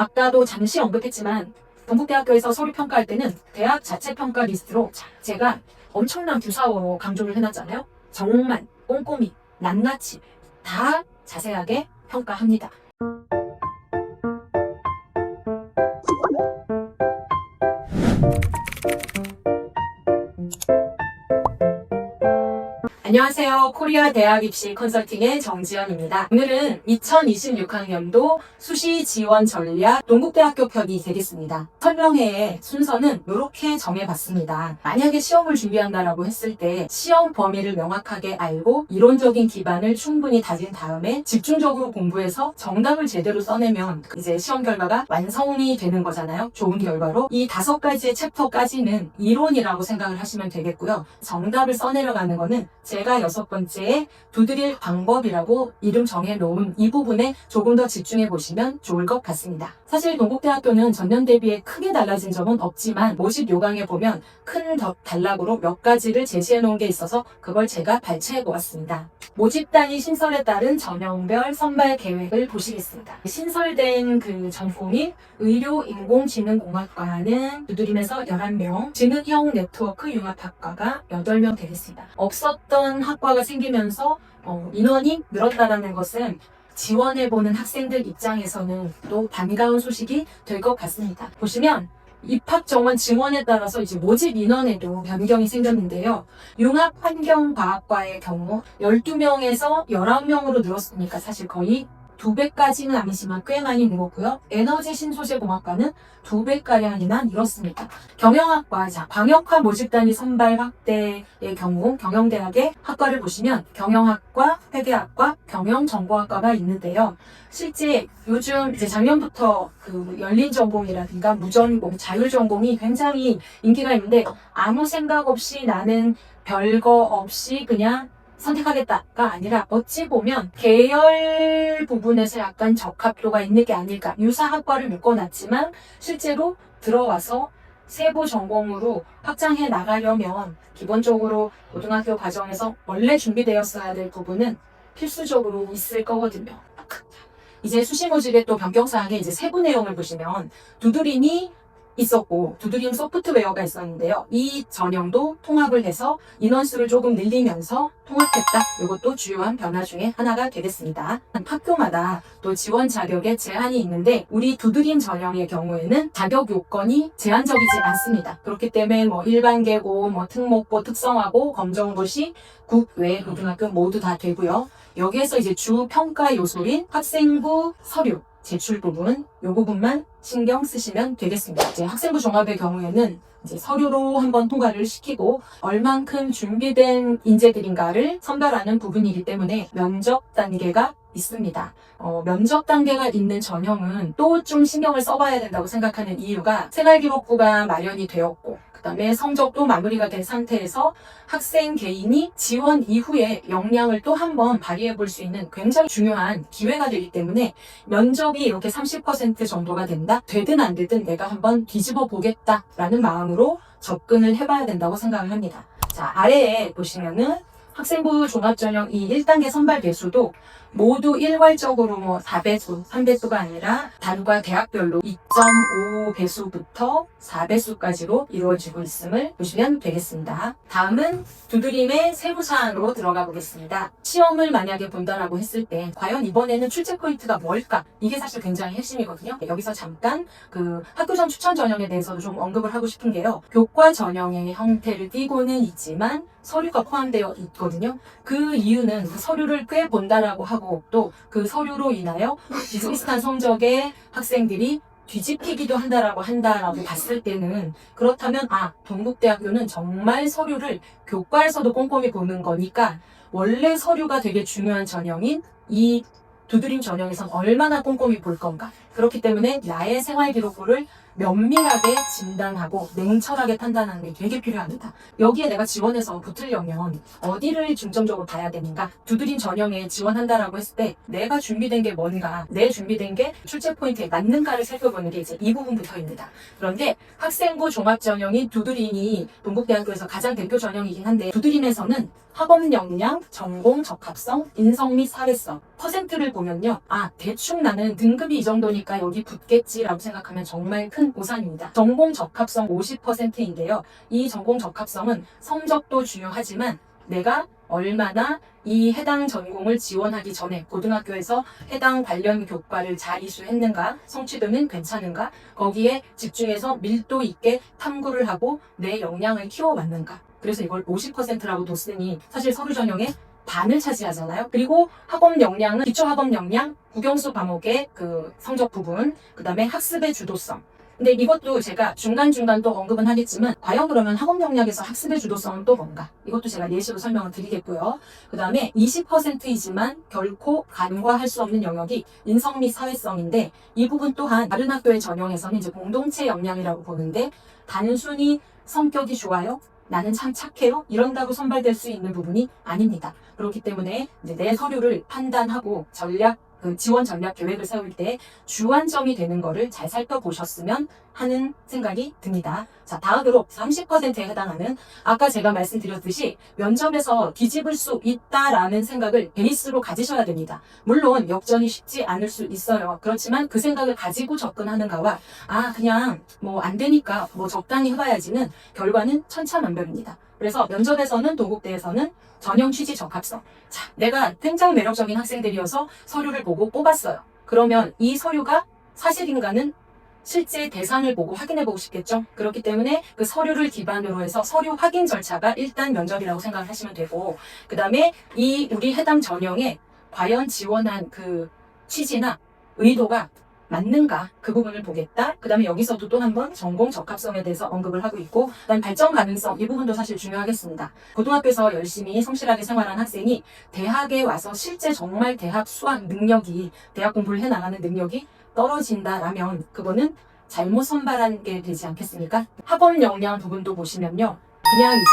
아까도 잠시 언급했지만 동국대학교에서 서류 평가할 때는 대학 자체 평가 리스트로 제가 엄청난 규사어로 강조를 해놨잖아요. 정말 꼼꼼히 낱낱이 다 자세하게 평가합니다. 안녕하세요. 코리아 대학 입시 컨설팅의 정지연입니다. 오늘은 2026학년도 수시 지원 전략 동국대학교 편이 되겠습니다. 설명회의 순서는 이렇게 정해봤습니다. 만약에 시험을 준비한다라고 했을 때 시험 범위를 명확하게 알고 이론적인 기반을 충분히 다진 다음에 집중적으로 공부해서 정답을 제대로 써내면 이제 시험 결과가 완성이 되는 거잖아요. 좋은 결과로. 이 5가지의 챕터까지는 이론이라고 생각을 하시면 되겠고요. 정답을 써내려가는 거는 제가 6번째에 두드릴 방법이라고 이름 정해놓은 이 부분에 조금 더 집중해 보시면 좋을 것 같습니다. 사실 동국대학교는 전년 대비에 크게 달라진 점은 없지만 모집 요강에 보면 큰 단락으로 몇 가지를 제시해 놓은 게 있어서 그걸 제가 발췌해 보았습니다. 모집단위 신설에 따른 전형별 선발 계획을 보시겠습니다. 신설된 그 전공이 의료인공지능공학과는 두드림에서 11명, 지능형 네트워크 융합학과가 8명 되겠습니다. 없었던 학과가 생기면서 인원이 늘었다는 것은 지원해보는 학생들 입장에서는 또 반가운 소식이 될 것 같습니다. 보시면 입학 정원 증원에 따라서 이제 모집 인원에도 변경이 생겼는데요. 융합환경과학과의 경우 12명에서 11명으로 늘었으니까 사실 거의 2배까지는 아니지만 꽤 많이 늘었고요. 에너지 신소재 공학과는 2배가량이나 늘었습니다. 경영학과, 광역화 모집단위 선발 확대의 경우 경영대학의 학과를 보시면 경영학과, 회계학과, 경영정보학과가 있는데요. 실제 요즘 이제 작년부터 그 열린 전공이라든가 무전공, 자율전공이 굉장히 인기가 있는데 아무 생각 없이 나는 별거 없이 그냥 선택하겠다가 아니라 어찌 보면 계열 부분에서 약간 적합도가 있는 게 아닐까. 유사학과를 묶어놨지만 실제로 들어와서 세부 전공으로 확장해 나가려면 기본적으로 고등학교 과정에서 원래 준비되었어야 될 부분은 필수적으로 있을 거거든요. 이제 수시 모집의 또 변경사항의 이제 세부 내용을 보시면 두드림이 있었고 두드림 소프트웨어가 있었는데요. 이 전형도 통합을 해서 인원수를 조금 늘리면서 통합했다. 이것도 주요한 변화 중에 하나가 되겠습니다. 학교마다 또 지원 자격에 제한이 있는데 우리 두드림 전형의 경우에는 자격 요건이 제한적이지 않습니다. 그렇기 때문에 일반 계고, 특목고, 특성화고, 검정고시, 국외 고등학교 모두 다 되고요. 여기에서 이제 주 평가 요소인 학생부 서류 제출 부분, 요 부분만 신경 쓰시면 되겠습니다. 이제 학생부 종합의 경우에는 이제 서류로 한번 통과를 시키고 얼만큼 준비된 인재들인가를 선별하는 부분이기 때문에 면접 단계가 있습니다. 면접 단계가 있는 전형은 또 좀 신경을 써봐야 된다고 생각하는 이유가 생활기록부가 마련이 되었고 그 다음에 성적도 마무리가 된 상태에서 학생 개인이 지원 이후에 역량을 또 한번 발휘해 볼 수 있는 굉장히 중요한 기회가 되기 때문에 면접이 이렇게 30% 정도가 된다? 되든 안 되든 내가 한번 뒤집어 보겠다라는 마음으로 접근을 해봐야 된다고 생각을 합니다. 자, 아래에 보시면은 학생부 종합전형 이 1단계 선발 배수도 모두 일괄적으로 4배수, 3배수가 아니라 단과 대학별로 2.5 배수부터 4배수까지로 이루어지고 있음을 보시면 되겠습니다. 다음은 두드림의 세부사항으로 들어가 보겠습니다. 시험을 만약에 본다라고 했을 때 과연 이번에는 출제 포인트가 뭘까? 이게 사실 굉장히 핵심이거든요. 여기서 잠깐 그 학교전 추천 전형에 대해서도 좀 언급을 하고 싶은 게요. 교과 전형의 형태를 띠고는 있지만 서류가 포함되어 있거든요. 그 이유는 그 서류를 꽤 본다라고 하고 또 그 서류로 인하여 비슷비슷한 성적의 학생들이 뒤집히기도 한다라고 봤을 때는 그렇다면 동국대학교는 정말 서류를 교과에서도 꼼꼼히 보는 거니까 원래 서류가 되게 중요한 전형인 이 두드림 전형에선 얼마나 꼼꼼히 볼 건가. 그렇기 때문에 나의 생활기록부를 면밀하게 진단하고 냉철하게 판단하는 게 되게 필요합니다. 여기에 내가 지원해서 붙으려면 어디를 중점적으로 봐야 되는가? 두드림 전형에 지원한다라고 했을 때 내가 준비된 게 뭔가, 내 준비된 게 출제 포인트에 맞는가를 살펴보는 게 이제 이 부분부터입니다. 그런데 학생부 종합 전형인 두드림이 동국대학교에서 가장 대표 전형이긴 한데, 두드림에서는 학업 역량, 전공 적합성, 인성 및 사회성 퍼센트를 보면요, 대충 나는 등급이 이 정도니까 여기 붙겠지라고 생각하면 정말 큰 오산입니다. 전공 적합성 50%인데요. 이 전공 적합성은 성적도 중요하지만 내가 얼마나 이 해당 전공을 지원하기 전에 고등학교에서 해당 관련 교과를 잘 이수했는가, 성취도는 괜찮은가, 거기에 집중해서 밀도 있게 탐구를 하고 내 역량을 키워왔는가. 그래서 이걸 50%라고 뒀으니 사실 서류 전형에 반을 차지하잖아요. 그리고 학업 역량은 기초 학업 역량, 국영수 과목의 그 성적 부분, 그 다음에 학습의 주도성. 근데 이것도 제가 중간중간 또 언급은 하겠지만, 과연 그러면 학업 역량에서 학습의 주도성은 또 뭔가? 이것도 제가 예시로 설명을 드리겠고요. 그 다음에 20%이지만 결코 간과할 수 없는 영역이 인성 및 사회성인데, 이 부분 또한 다른 학교의 전형에서는 이제 공동체 역량이라고 보는데, 단순히 성격이 좋아요? 나는 참 착해요? 이런다고 선발될 수 있는 부분이 아닙니다. 그렇기 때문에 이제 내 서류를 판단하고 지원 전략 계획을 세울 때 주안점이 되는 거를 잘 살펴보셨으면 하는 생각이 듭니다. 자, 다음으로 30%에 해당하는, 아까 제가 말씀드렸듯이 면접에서 뒤집을 수 있다라는 생각을 베이스로 가지셔야 됩니다. 물론 역전이 쉽지 않을 수 있어요. 그렇지만 그 생각을 가지고 접근하는가와 그냥 뭐 안 되니까 뭐 적당히 해봐야지는 결과는 천차만별입니다. 그래서 면접에서는, 동국대에서는 전형 취지 적합성. 자, 내가 굉장히 매력적인 학생들이어서 서류를 보고 뽑았어요. 그러면 이 서류가 사실인가는 실제 대상을 보고 확인해보고 싶겠죠. 그렇기 때문에 그 서류를 기반으로 해서 서류 확인 절차가 일단 면접이라고 생각을 하시면 되고, 그 다음에 우리 해당 전형에 과연 지원한 그 취지나 의도가 맞는가, 그 부분을 보겠다. 그 다음에 여기서도 또 한번 전공 적합성에 대해서 언급을 하고 있고, 그 다음에 발전 가능성, 이 부분도 사실 중요하겠습니다. 고등학교에서 열심히 성실하게 생활한 학생이 대학에 와서 실제 정말 대학 수학 능력이, 대학 공부를 해나가는 능력이 떨어진다라면 그거는 잘못 선발한 게 되지 않겠습니까? 학업 역량 부분도 보시면요, 그냥 이제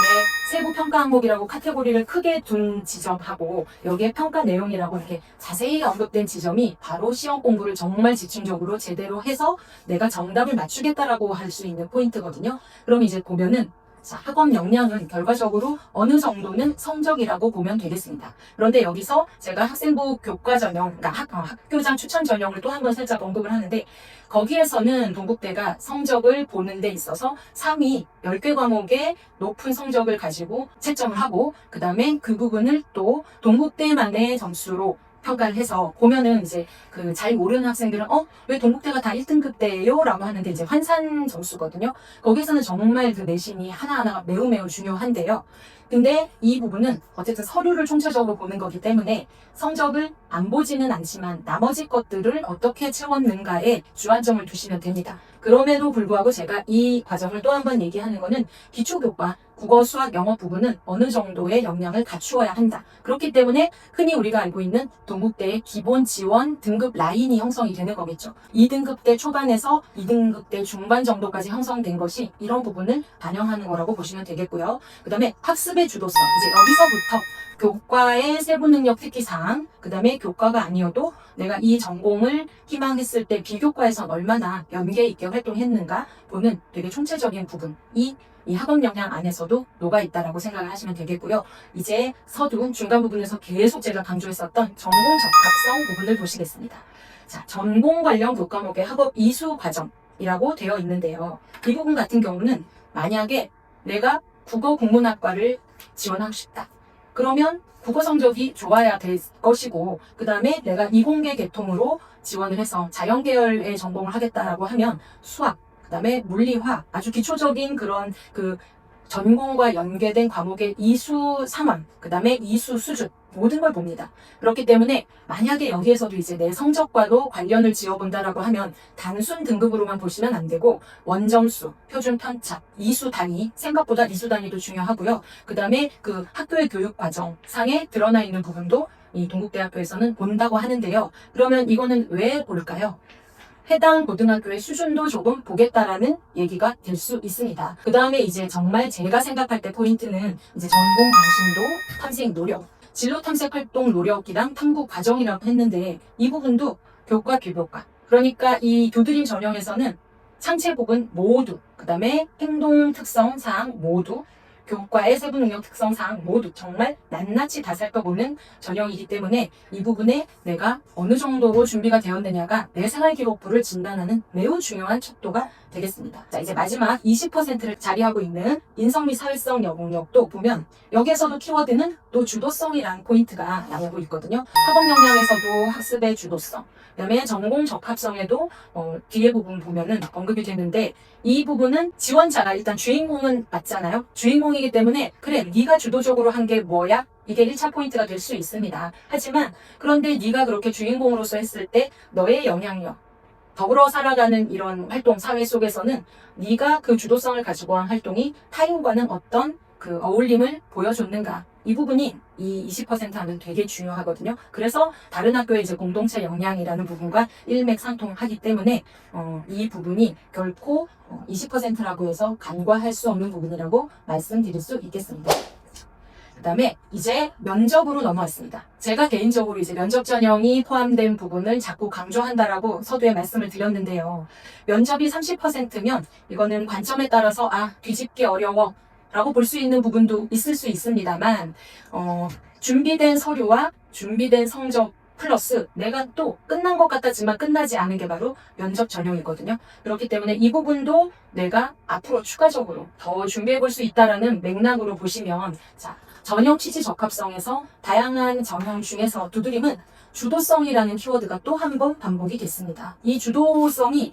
세부 평가 항목이라고 카테고리를 크게 둔 지점하고 여기에 평가 내용이라고 이렇게 자세히 언급된 지점이 바로 시험 공부를 정말 집중적으로 제대로 해서 내가 정답을 맞추겠다라고 할 수 있는 포인트거든요. 그럼 이제 보면은, 자, 학업 역량은 결과적으로 어느 정도는 성적이라고 보면 되겠습니다. 그런데 여기서 제가 학생부 교과 전형, 그러니까 학교장 추천 전형을 또 한번 살짝 언급을 하는데, 거기에서는 동국대가 성적을 보는 데 있어서 상위 10개 과목의 높은 성적을 가지고 채점을 하고, 그 다음에 그 부분을 또 동국대만의 점수로 평가를 해서 보면은 이제 그 잘 모르는 학생들은 왜 동국대가 다 1등급대예요? 라고 하는데 이제 환산 점수거든요. 거기서는 정말 그 내신이 하나하나가 매우 매우 중요한데요. 근데 이 부분은 어쨌든 서류를 총체적으로 보는 거기 때문에 성적을 안 보지는 않지만 나머지 것들을 어떻게 채웠는가에 주안점을 두시면 됩니다. 그럼에도 불구하고 제가 이 과정을 또 한 번 얘기하는 거는 기초교과, 국어, 수학, 영어 부분은 어느 정도의 역량을 갖추어야 한다. 그렇기 때문에 흔히 우리가 알고 있는 동국대의 기본 지원 등급 라인이 형성이 되는 거겠죠. 2등급대 초반에서 2등급대 중반 정도까지 형성된 것이 이런 부분을 반영하는 거라고 보시면 되겠고요. 그 다음에 학습의 주도성, 이제 여기서부터 교과의 세부 능력 특기 사항, 그 다음에 교과가 아니어도 내가 이 전공을 희망했을 때 비교과에선 얼마나 연계 있게 활동했는가 보는 되게 총체적인 부분이 이 학업 역량 안에서도 녹아있다라고 생각을 하시면 되겠고요. 이제 서두 중간 부분에서 계속 제가 강조했었던 전공 적합성 부분을 보시겠습니다. 자, 전공 관련 교과목의 학업 이수 과정이라고 되어 있는데요. 이 부분 같은 경우는 만약에 내가 국어 국문학과를 지원하고 싶다. 그러면 국어 성적이 좋아야 될 것이고, 그 다음에 내가 이공계 계통으로 지원을 해서 자연계열의 전공을 하겠다라고 하면 수학, 그 다음에 물리화, 아주 기초적인 그런 그 전공과 연계된 과목의 이수 상황, 그 다음에 이수 수준, 모든 걸 봅니다. 그렇기 때문에 만약에 여기에서도 이제 내 성적과도 관련을 지어본다라고 하면 단순 등급으로만 보시면 안 되고 원점수, 표준 편차, 이수 단위, 생각보다 이수 단위도 중요하고요. 그 다음에 그 학교의 교육 과정 상에 드러나 있는 부분도 이 동국대학교에서는 본다고 하는데요. 그러면 이거는 왜 볼까요? 해당 고등학교의 수준도 조금 보겠다라는 얘기가 될 수 있습니다. 그 다음에 이제 정말 제가 생각할 때 포인트는 이제 전공 관심도, 탐색 노력, 진로 탐색 활동 노력이랑 탐구 과정이라고 했는데 이 부분도 교과 비교과. 그러니까 이 두드림 전형에서는 상체 부분 모두, 그 다음에 행동 특성 사항 모두, 교과의 세부 능력 특성 사항 모두 정말 낱낱이 다 살펴보는 전형이기 때문에 이 부분에 내가 어느 정도로 준비가 되었느냐가 내 생활 기록부를 진단하는 매우 중요한 척도가 되겠습니다. 자, 이제 마지막 20%를 자리하고 있는 인성 및 사회성 영역도 보면 여기에서도 키워드는 또 주도성이라는 포인트가 나오고 있거든요. 학업 역량에서도 학습의 주도성, 그다음에 전공 적합성에도 뒤에 부분 보면은 언급이 되는데 이 부분은 지원자가 일단 주인공은 맞잖아요. 주인공이기 때문에 그래 네가 주도적으로 한 게 뭐야? 이게 1차 포인트가 될 수 있습니다. 하지만 그런데 네가 그렇게 주인공으로서 했을 때 너의 영향력, 더불어 살아가는 이런 활동 사회 속에서는 네가 그 주도성을 가지고 한 활동이 타인과는 어떤 그 어울림을 보여줬는가, 이 부분이 이 20% 하면 되게 중요하거든요. 그래서 다른 학교의 이제 공동체 역량이라는 부분과 일맥상통하기 때문에 이 부분이 결코 20%라고 해서 간과할 수 없는 부분이라고 말씀드릴 수 있겠습니다. 그 다음에 이제 면접으로 넘어왔습니다. 제가 개인적으로 이제 면접 전형이 포함된 부분을 자꾸 강조한다라고 서두에 말씀을 드렸는데요. 면접이 30%면 이거는 관점에 따라서 뒤집기 어려워 라고 볼 수 있는 부분도 있을 수 있습니다만 준비된 서류와 준비된 성적 플러스 내가 또 끝난 것 같았지만 끝나지 않은 게 바로 면접 전형이거든요. 그렇기 때문에 이 부분도 내가 앞으로 추가적으로 더 준비해 볼 수 있다라는 맥락으로 보시면, 자, 전형 취지 적합성에서 다양한 전형 중에서 두드림은 주도성이라는 키워드가 또 한 번 반복이 됐습니다. 이 주도성이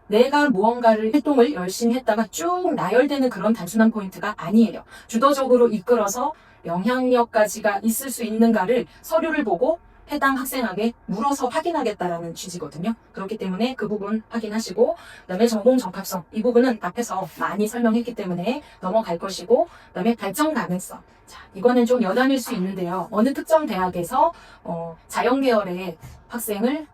내가 무언가를 활동을 열심히 했다가 쭉 나열되는 그런 단순한 포인트가 아니에요. 주도적으로 이끌어서 영향력까지가 있을 수 있는가를 서류를 보고 해당 학생에게 물어서 확인하겠다라는 취지거든요. 그렇기 때문에 그 부분 확인하시고, 그 다음에 전공 적합성, 이 부분은 앞에서 많이 설명했기 때문에 넘어갈 것이고, 그 다음에 발전 가능성. 자, 이거는 좀 여담일 수 있는데요. 어느 특정 대학에서 자연계열의 학생을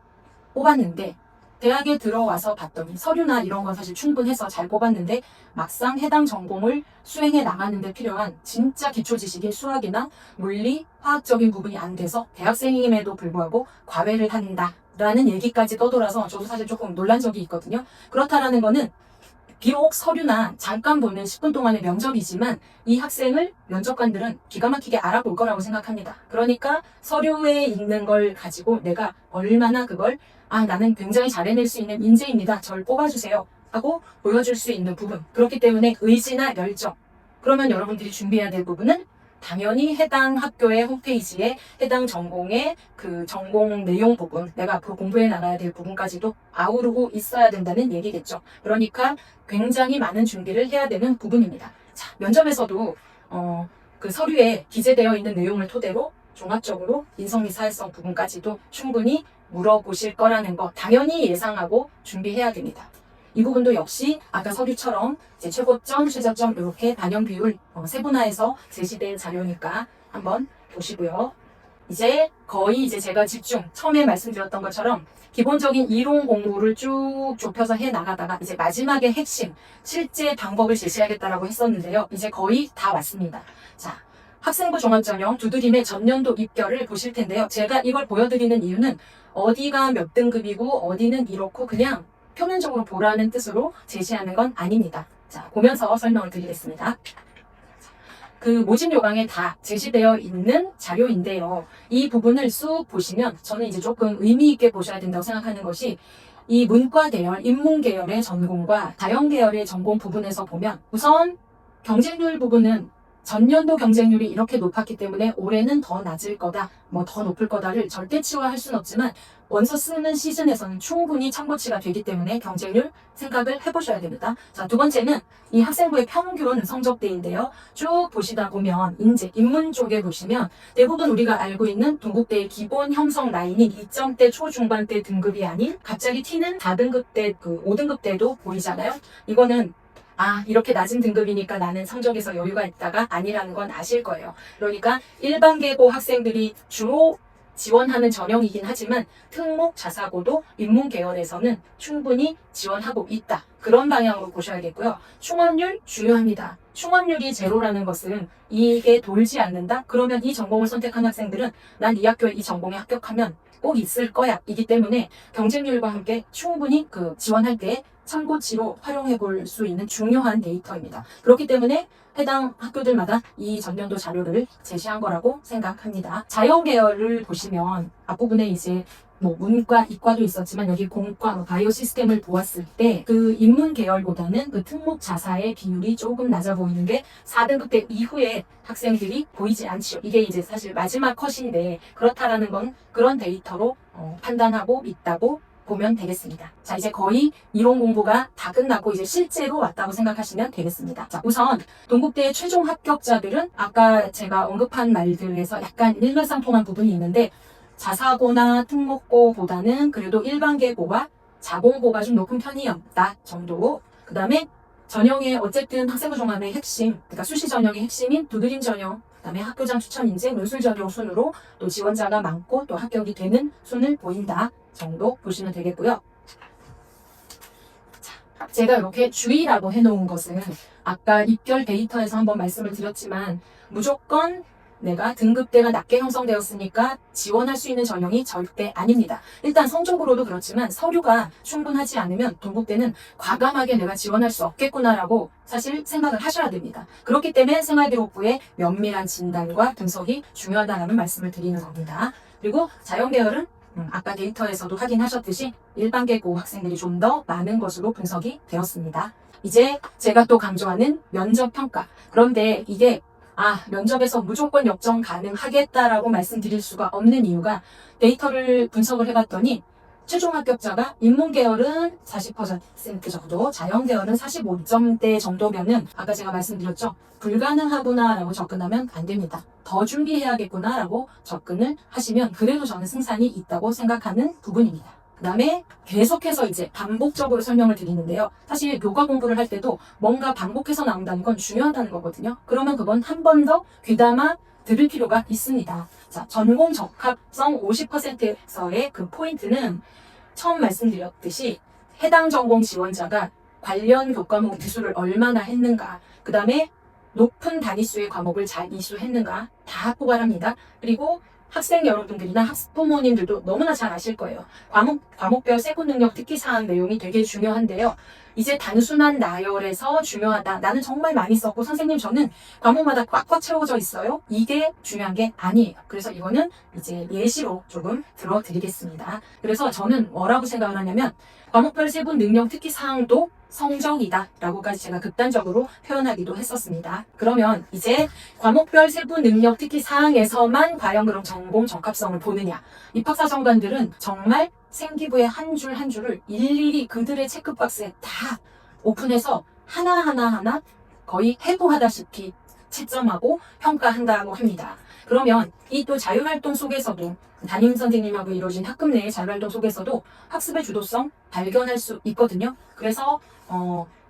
뽑았는데 대학에 들어와서 봤더니 서류나 이런 건 사실 충분해서 잘 뽑았는데 막상 해당 전공을 수행해 나가는데 필요한 진짜 기초 지식인 수학이나 물리, 화학적인 부분이 안 돼서 대학생임에도 불구하고 과외를 한다라는 얘기까지 떠돌아서 저도 사실 조금 놀란 적이 있거든요. 그렇다라는 거는 비록 서류나 잠깐 보는 10분 동안의 면접이지만 이 학생을 면접관들은 기가 막히게 알아볼 거라고 생각합니다. 그러니까 서류에 있는 걸 가지고 내가 얼마나 그걸 나는 굉장히 잘 해낼 수 있는 인재입니다. 절 뽑아주세요 하고 보여줄 수 있는 부분. 그렇기 때문에 의지나 열정. 그러면 여러분들이 준비해야 될 부분은 당연히 해당 학교의 홈페이지에 해당 전공의 그 전공 내용 부분, 내가 앞으로 공부해 나가야 될 부분까지도 아우르고 있어야 된다는 얘기겠죠. 그러니까 굉장히 많은 준비를 해야 되는 부분입니다. 자, 면접에서도 그 서류에 기재되어 있는 내용을 토대로 종합적으로 인성 및 사회성 부분까지도 충분히 물어보실 거라는 거 당연히 예상하고 준비해야 됩니다. 이 부분도 역시 아까 서류처럼 이제 최고점, 최저점 이렇게 반영 비율 세분화해서 제시된 자료니까 한번 보시고요. 이제 거의 이제 제가 처음에 말씀드렸던 것처럼 기본적인 이론 공부를 쭉 좁혀서 해 나가다가 이제 마지막에 핵심, 실제 방법을 제시하겠다라고 했었는데요. 이제 거의 다 왔습니다. 자, 학생부 종합전형 두드림의 전년도 입결을 보실 텐데요. 제가 이걸 보여드리는 이유는 어디가 몇 등급이고 어디는 이렇고 그냥 표면적으로 보라는 뜻으로 제시하는 건 아닙니다. 자, 보면서 설명을 드리겠습니다. 그 모집 요강에 다 제시되어 있는 자료인데요. 이 부분을 쑥 보시면 저는 이제 조금 의미 있게 보셔야 된다고 생각하는 것이 이 문과 계열, 인문 계열의 전공과 다형 계열의 전공 부분에서 보면 우선 경쟁률 부분은 전년도 경쟁률이 이렇게 높았기 때문에 올해는 더 낮을 거다, 더 높을 거다를 절대치화할 수는 없지만 원서 쓰는 시즌에서는 충분히 참고치가 되기 때문에 경쟁률 생각을 해보셔야 됩니다. 자, 두 번째는 이 학생부의 평균 성적대인데요. 쭉 보시다 보면 인문 쪽에 보시면 대부분 우리가 알고 있는 동국대의 기본 형성 라인인 2점대 초중반대 등급이 아닌 갑자기 튀는 4등급대, 5등급대도 보이잖아요. 이거는 이렇게 낮은 등급이니까 나는 성적에서 여유가 있다가 아니라는 건 아실 거예요. 그러니까 일반 계고 학생들이 주로 지원하는 전형이긴 하지만 특목 자사고도 인문 계열에서는 충분히 지원하고 있다. 그런 방향으로 보셔야겠고요. 충원율 중요합니다. 충원율이 제로라는 것은 이게 돌지 않는다? 그러면 이 전공을 선택한 학생들은 난 이 학교에 이 전공에 합격하면 꼭 있을 거야. 이기 때문에 경쟁률과 함께 충분히 지원할 때 참고치로 활용해 볼 수 있는 중요한 데이터입니다. 그렇기 때문에 해당 학교들마다 이 전년도 자료를 제시한 거라고 생각합니다. 자연 계열을 보시면 앞부분에 이제 문과, 이과도 있었지만 여기 공과, 바이오 시스템을 보았을 때 그 인문 계열보다는 그 특목 자사의 비율이 조금 낮아 보이는 게 4등급 때 이후에 학생들이 보이지 않죠. 이게 이제 사실 마지막 컷인데 그렇다라는 건 그런 데이터로 판단하고 있다고 보면 되겠습니다. 자, 이제 거의 이론 공부가 다 끝나고 이제 실제로 왔다고 생각하시면 되겠습니다. 자, 우선 동국대의 최종 합격자들은 아까 제가 언급한 말들에서 약간 일맥상통한 부분이 있는데 자사고나 특목고보다는 그래도 일반계고와 자공고가 좀 높은 편이었다 정도. 그 다음에 전형의 어쨌든 학생부 종합의 핵심, 그러니까 수시 전형의 핵심인 두드림 전형, 그 다음에 학교장 추천 인재, 논술 전형 순으로 또 지원자가 많고 또 합격이 되는 순을 보인다 정도 보시면 되겠고요. 자, 제가 이렇게 주의라고 해놓은 것은 아까 입결 데이터에서 한번 말씀을 드렸지만 무조건 내가 등급대가 낮게 형성되었으니까 지원할 수 있는 전형이 절대 아닙니다. 일단 성적으로도 그렇지만 서류가 충분하지 않으면 동국대는 과감하게 내가 지원할 수 없겠구나라고 사실 생각을 하셔야 됩니다. 그렇기 때문에 생활기록부의 면밀한 진단과 분석이 중요하다는 말씀을 드리는 겁니다. 그리고 자연계열은 아까 데이터에서도 확인하셨듯이 일반계고 학생들이 좀 더 많은 것으로 분석이 되었습니다. 이제 제가 또 강조하는 면접평가. 그런데 이게 면접에서 무조건 역전 가능하겠다라고 말씀드릴 수가 없는 이유가 데이터를 분석을 해봤더니 최종 합격자가 인문계열은 40% 정도, 자연계열은 45점대 정도면은 아까 제가 말씀드렸죠. 불가능하구나 라고 접근하면 안 됩니다. 더 준비해야겠구나 라고 접근을 하시면 그래도 저는 승산이 있다고 생각하는 부분입니다. 그 다음에 계속해서 이제 반복적으로 설명을 드리는데요. 사실 교과 공부를 할 때도 뭔가 반복해서 나온다는 건 중요하다는 거거든요. 그러면 그건 한 번 더 귀담아 들을 필요가 있습니다. 자, 전공 적합성 50%에서의 그 포인트는 처음 말씀드렸듯이 해당 전공 지원자가 관련 교과목 이수를 얼마나 했는가, 그 다음에 높은 단위수의 과목을 잘 이수했는가 다 포괄합니다. 그리고 학생 여러분들이나 학부모님들도 너무나 잘 아실 거예요. 과목별 세부 능력 특기사항 내용이 되게 중요한데요. 이제 단순한 나열에서 중요하다. 나는 정말 많이 썼고 선생님 저는 과목마다 꽉꽉 채워져 있어요. 이게 중요한 게 아니에요. 그래서 이거는 이제 예시로 조금 들어드리겠습니다. 그래서 저는 뭐라고 생각을 하냐면 과목별 세부 능력 특기사항도 성적이다 라고까지 제가 극단적으로 표현하기도 했었습니다. 그러면 이제 과목별 세부 능력 특기 사항에서만 과연 그럼 전공 적합성을 보느냐. 입학사정관들은 정말 생기부의 한 줄 한 줄을 일일이 그들의 체크박스에 다 오픈해서 하나하나 거의 해부하다시피 채점하고 평가한다고 합니다. 그러면 이 또 자유활동 속에서도 담임 선생님하고 이루어진 학급 내의 자유활동 속에서도 학습의 주도성 발견할 수 있거든요. 그래서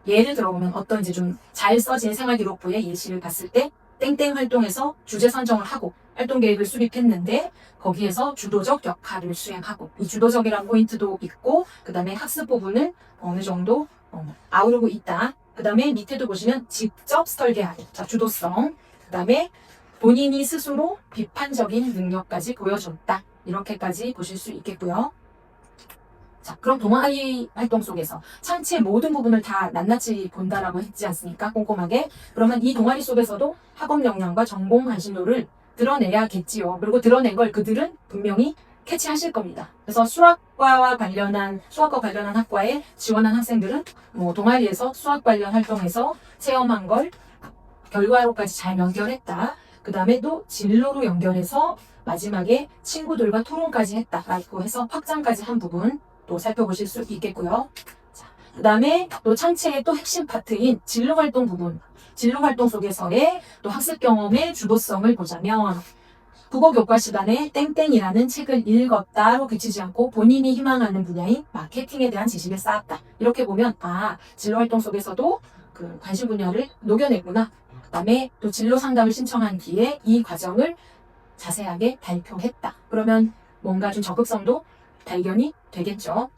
예를 들어보면 어떤 이제 좀 잘 써진 생활기록부의 예시를 봤을 때 땡땡 활동에서 주제 선정을 하고 활동 계획을 수립했는데 거기에서 주도적 역할을 수행하고 이 주도적이란 포인트도 있고 그 다음에 학습 부분을 어느 정도 아우르고 있다. 그 다음에 밑에도 보시면 직접 설계하기, 자 주도성, 그 다음에 본인이 스스로 비판적인 능력까지 보여줬다. 이렇게까지 보실 수 있겠고요. 자, 그럼 동아리 활동 속에서 창치의 모든 부분을 다 낱낱이 본다라고 했지 않습니까? 꼼꼼하게. 그러면 이 동아리 속에서도 학업 역량과 전공 관심도를 드러내야겠지요. 그리고 드러낸 걸 그들은 분명히 캐치하실 겁니다. 그래서 수학과 관련한 학과에 지원한 학생들은 동아리에서 수학 관련 활동에서 체험한 걸 결과로까지 잘 연결했다. 그 다음에 또 진로로 연결해서 마지막에 친구들과 토론까지 했다라고 해서 확장까지 한 부분 또 살펴보실 수 있겠고요. 자, 그 다음에 또 창체의 또 핵심 파트인 진로활동 부분, 진로활동 속에서의 또 학습 경험의 주도성을 보자면 국어 교과 시간에 땡땡이라는 책을 읽었다로 그치지 않고 본인이 희망하는 분야인 마케팅에 대한 지식을 쌓았다. 이렇게 보면 진로활동 속에서도 그 관심 분야를 녹여냈구나. 그 다음에 또 진로 상담을 신청한 뒤에 이 과정을 자세하게 발표했다. 그러면 뭔가 좀 적극성도 발견이 되겠죠.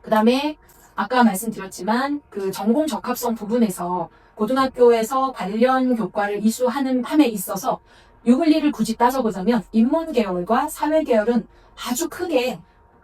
그 다음에 아까 말씀드렸지만 그 전공 적합성 부분에서 고등학교에서 관련 교과를 이수함에 있어서 유불리를 굳이 따져보자면 인문계열과 사회계열은 아주 크게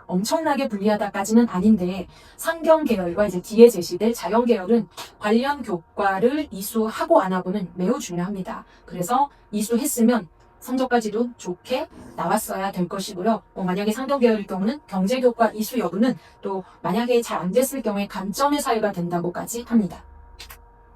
엄청나게 불리하다까지는 아닌데 상경계열과 이제 뒤에 제시될 자연계열은 관련 교과를 이수하고 안 하고는 매우 중요합니다. 그래서 이수했으면 성적까지도 좋게 나왔어야 될 것이고요. 만약에 상경계열일 경우는 경제교과 이수 여부는 또 만약에 잘 안 됐을 경우에 감점의 사유가 된다고까지 합니다.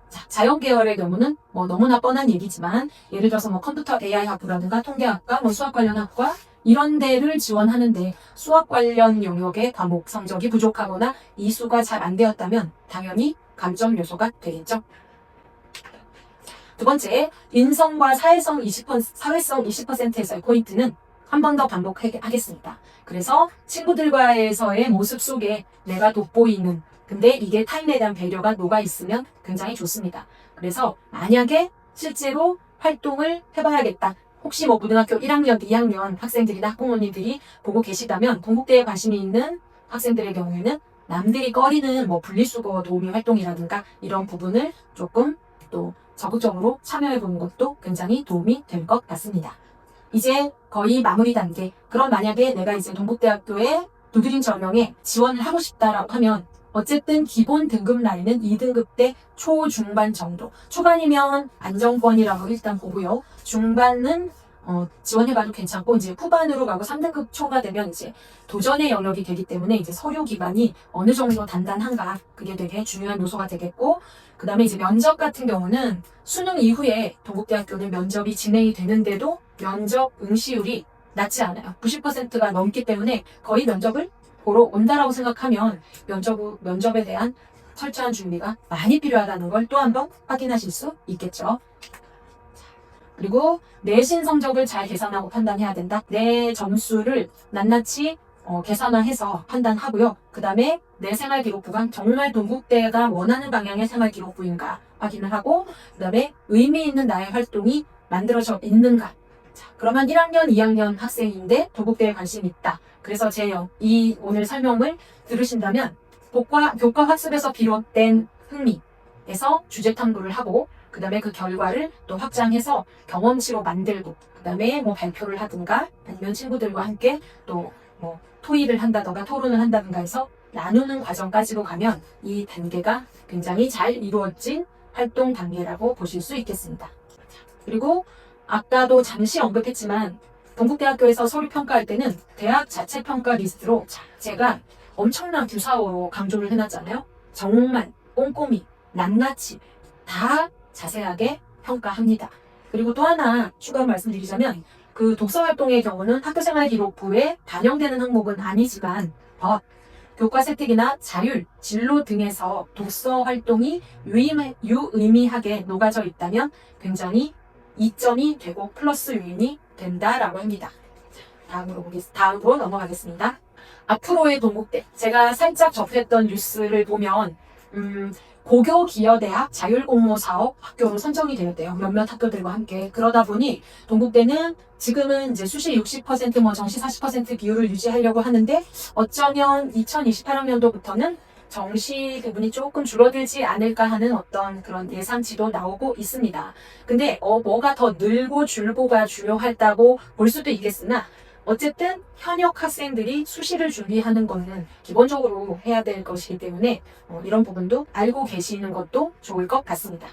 자, 자연계열의 경우는 너무나 뻔한 얘기지만 예를 들어서 컴퓨터 AI 학부라든가 통계학과, 수학 관련 학과 이런 데를 지원하는데 수학 관련 영역의 과목 성적이 부족하거나 이수가 잘 안 되었다면 당연히 감점 요소가 되겠죠. 두 번째, 인성과 사회성 20%에서의 포인트는 한 번 더 반복하겠습니다. 그래서 친구들과에서의 모습 속에 내가 돋보이는 근데 이게 타인에 대한 배려가 녹아 있으면 굉장히 좋습니다. 그래서 만약에 실제로 활동을 해봐야겠다. 혹시 고등학교 1학년, 2학년 학생들이나 학부모님들이 보고 계시다면 동국대에 관심이 있는 학생들의 경우에는 남들이 꺼리는 분리수거 도우미 활동이라든가 이런 부분을 조금 또 적극적으로 참여해보는 것도 굉장히 도움이 될 것 같습니다. 이제 거의 마무리 단계. 그럼 만약에 내가 이제 동국대학교에 두드림 전형에 지원을 하고 싶다라고 하면 어쨌든 기본 등급 라인은 2등급 대 초중반 정도. 초반이면 안정권이라고 일단 보고요. 중반은 지원해봐도 괜찮고 이제 후반으로 가고 3등급 초가 되면 이제 도전의 영역이 되기 때문에 이제 서류 기반이 어느 정도 단단한가 그게 되게 중요한 요소가 되겠고 그 다음에 이제 면접 같은 경우는 수능 이후에 동국대학교는 면접이 진행이 되는데도 면접 응시율이 낮지 않아요. 90%가 넘기 때문에 거의 면접을 보러 온다라고 생각하면 면접에 대한 철저한 준비가 많이 필요하다는 걸 또 한 번 확인하실 수 있겠죠. 그리고 내신 성적을 잘 계산하고 판단해야 된다. 내 점수를 낱낱이 계산화해서 판단하고요. 그 다음에 내 생활기록부가 정말 동국대가 원하는 방향의 생활기록부인가 확인을 하고 그 다음에 의미 있는 나의 활동이 만들어져 있는가. 자, 그러면 1학년, 2학년 학생인데 동국대에 관심이 있다. 그래서 이 오늘 설명을 들으신다면 교과 학습에서 비롯된 흥미에서 주제 탐구를 하고 그 다음에 그 결과를 또 확장해서 경험치로 만들고 그 다음에 발표를 하든가 아니면 친구들과 함께 또 토의를 한다던가 토론을 한다든가 해서 나누는 과정까지로 가면 이 단계가 굉장히 잘 이루어진 활동 단계라고 보실 수 있겠습니다. 그리고 아까도 잠시 언급했지만 동국대학교에서 서류 평가할 때는 대학 자체 평가 리스트로 제가 엄청난 규사어로 강조를 해놨잖아요. 정말 꼼꼼히 낱낱이 다 자세하게 평가합니다. 그리고 또 하나 추가 말씀드리자면 그 독서활동의 경우는 학교생활기록부에 반영되는 항목은 아니지만 교과 세특이나 자율, 진로 등에서 독서활동이 유의미하게 녹아져 있다면 굉장히 이점이 되고 플러스 요인이 된다라고 합니다. 다음으로 넘어가겠습니다. 앞으로의 동국대. 제가 살짝 접했던 뉴스를 보면 고교기여대학 자율공모사업 학교로 선정이 되었대요. 몇몇 학교들과 함께. 그러다 보니 동국대는 지금은 이제 수시 60% 정시 40% 비율을 유지하려고 하는데 어쩌면 2028학년도부터는 정시 부분이 조금 줄어들지 않을까 하는 어떤 그런 예상치도 나오고 있습니다. 근데 뭐가 더 늘고 줄고가 중요하다고 볼 수도 있겠으나 어쨌든 현역 학생들이 수시를 준비하는 것은 기본적으로 해야 될 것이기 때문에 이런 부분도 알고 계시는 것도 좋을 것 같습니다.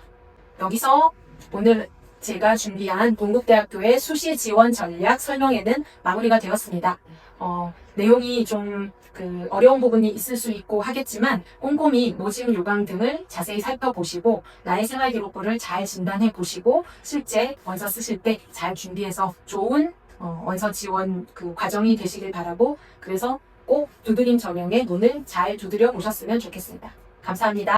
여기서 오늘 제가 준비한 동국대학교의 수시 지원 전략 설명회는 마무리가 되었습니다. 내용이 좀 어려운 부분이 있을 수 있고 하겠지만 꼼꼼히 모집 요강 등을 자세히 살펴보시고 나의 생활기록부를 잘 진단해 보시고 실제 원서 쓰실 때 잘 준비해서 좋은 원서 지원 과정이 되시길 바라고 그래서 꼭 두드림 전형의 문을 잘 두드려 보셨으면 좋겠습니다. 감사합니다.